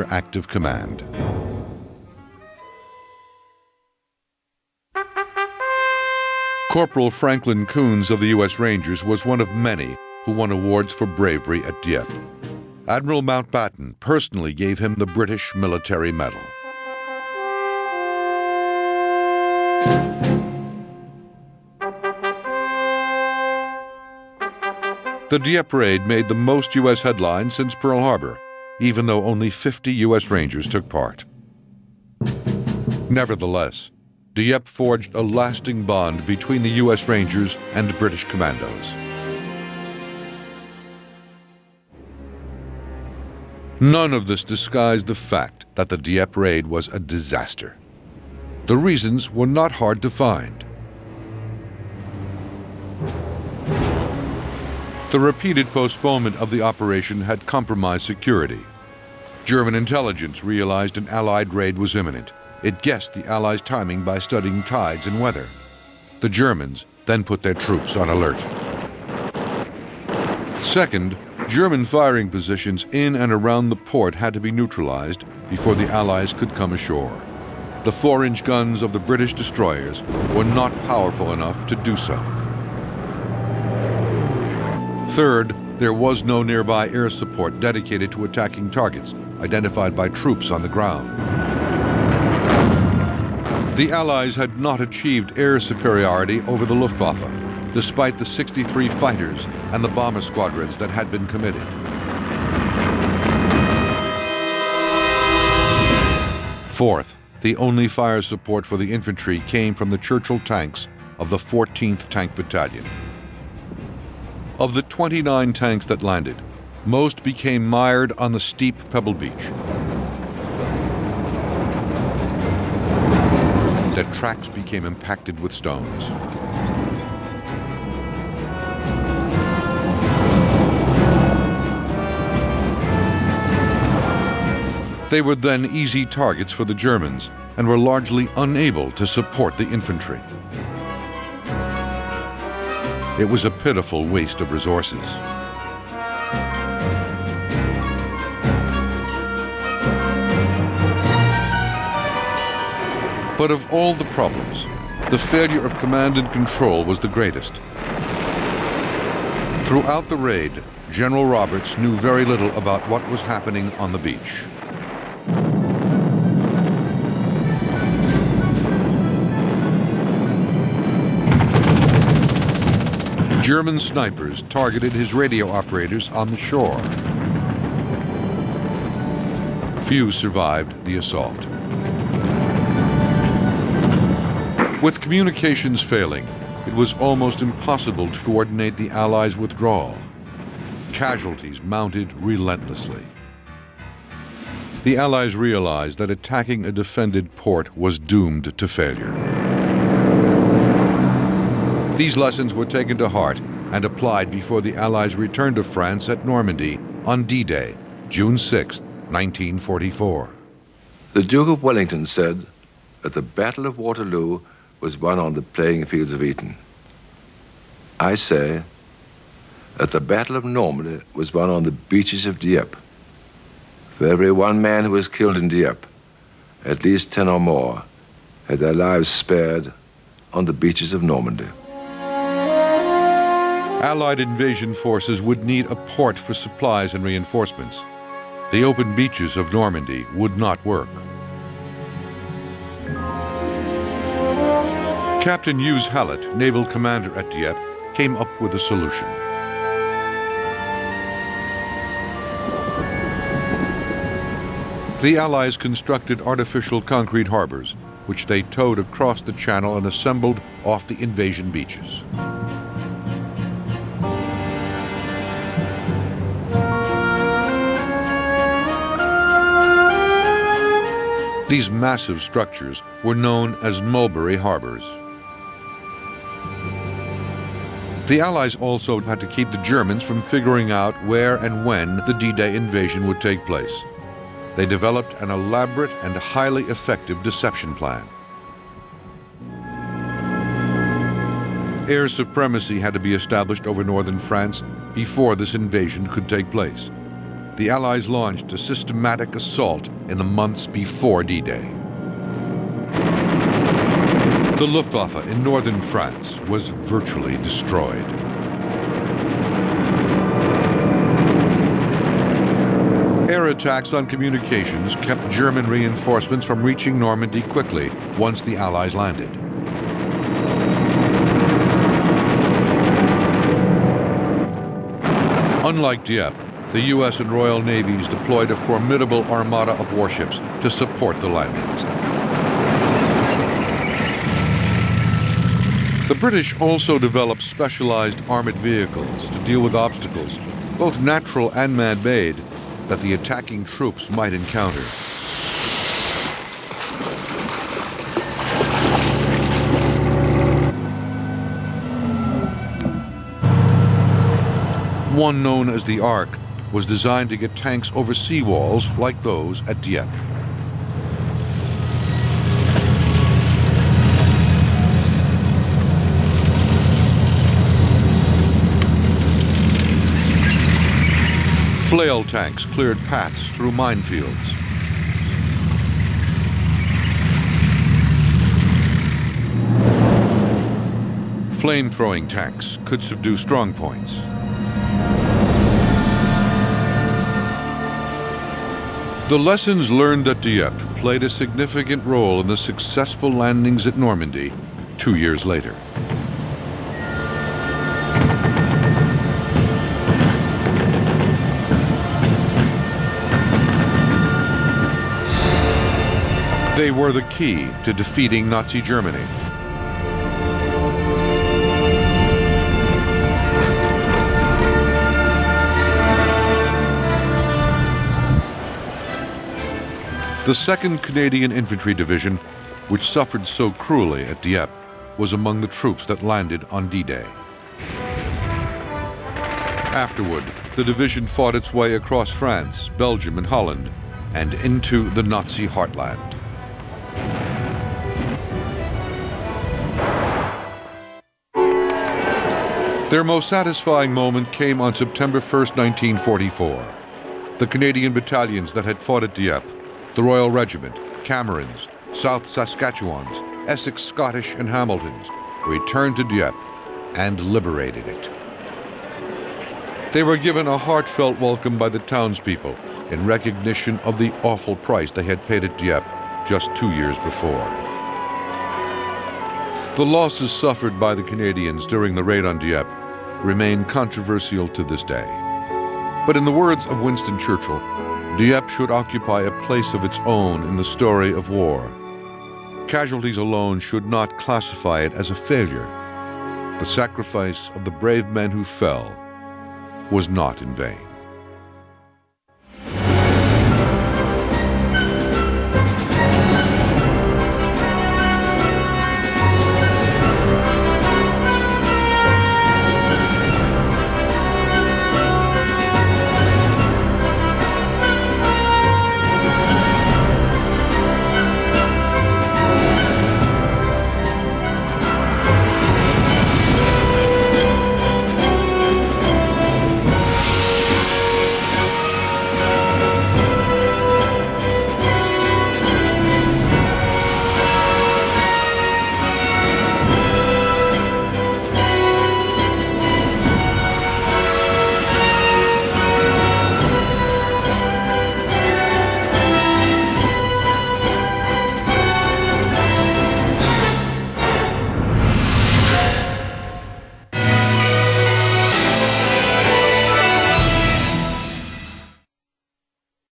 their active command. Corporal Franklin Coons of the U.S. Rangers was one of many who won awards for bravery at Dieppe. Admiral Mountbatten personally gave him the British Military Medal. The Dieppe Raid made the most U.S. headlines since Pearl Harbor, even though only 50 U.S. Rangers took part. Nevertheless, Dieppe forged a lasting bond between the U.S. Rangers and British Commandos. None of this disguised the fact that the Dieppe Raid was a disaster. The reasons were not hard to find. The repeated postponement of the operation had compromised security. German intelligence realized an Allied raid was imminent. It guessed the Allies' timing by studying tides and weather. The Germans then put their troops on alert. Second, German firing positions in and around the port had to be neutralized before the Allies could come ashore. The 4-inch guns of the British destroyers were not powerful enough to do so. Third, there was no nearby air support dedicated to attacking targets identified by troops on the ground. The Allies had not achieved air superiority over the Luftwaffe, despite the 63 fighters and the bomber squadrons that had been committed. Fourth, the only fire support for the infantry came from the Churchill tanks of the 14th Tank Battalion. Of the 29 tanks that landed, most became mired on the steep pebble beach. Their tracks became impacted with stones. They were then easy targets for the Germans and were largely unable to support the infantry. It was a pitiful waste of resources. But of all the problems, the failure of command and control was the greatest. Throughout the raid, General Roberts knew very little about what was happening on the beach. German snipers targeted his radio operators on the shore. Few survived the assault. With communications failing, it was almost impossible to coordinate the Allies' withdrawal. Casualties mounted relentlessly. The Allies realized that attacking a defended port was doomed to failure. These lessons were taken to heart and applied before the Allies returned to France at Normandy on D-Day, June 6, 1944. The Duke of Wellington said that the Battle of Waterloo was won on the playing fields of Eton. I say that the Battle of Normandy was won on the beaches of Dieppe. For every one man who was killed in Dieppe, at least 10 or more had their lives spared on the beaches of Normandy. Allied invasion forces would need a port for supplies and reinforcements. The open beaches of Normandy would not work. Captain Hughes Hallett, naval commander at Dieppe, came up with a solution. The Allies constructed artificial concrete harbors, which they towed across the channel and assembled off the invasion beaches. These massive structures were known as mulberry harbors. The Allies also had to keep the Germans from figuring out where and when the D-Day invasion would take place. They developed an elaborate and highly effective deception plan. Air supremacy had to be established over northern France before this invasion could take place. the Allies launched a systematic assault in the months before D-Day. The Luftwaffe in northern France was virtually destroyed. Air attacks on communications kept German reinforcements from reaching Normandy quickly once the Allies landed. Unlike Dieppe, the U.S. and Royal Navies deployed a formidable armada of warships to support the landings. The British also developed specialized armored vehicles to deal with obstacles, both natural and man-made, that the attacking troops might encounter. One known as the Ark was designed to get tanks over seawalls like those at Dieppe. Flail tanks cleared paths through minefields. Flame-throwing tanks could subdue strong points. The lessons learned at Dieppe played a significant role in the successful landings at Normandy 2 years later. They were the key to defeating Nazi Germany. The 2nd Canadian Infantry Division, which suffered so cruelly at Dieppe, was among the troops that landed on D-Day. Afterward, the division fought its way across France, Belgium, and Holland, and into the Nazi heartland. Their most satisfying moment came on September 1st, 1944. The Canadian battalions that had fought at Dieppe, the Royal Regiment, Camerons, South Saskatchewans, Essex Scottish, and Hamiltons, returned to Dieppe and liberated it. They were given a heartfelt welcome by the townspeople in recognition of the awful price they had paid at Dieppe just 2 years before. The losses suffered by the Canadians during the raid on Dieppe remain controversial to this day. But in the words of Winston Churchill, Dieppe should occupy a place of its own in the story of war. Casualties alone should not classify it as a failure. The sacrifice of the brave men who fell was not in vain.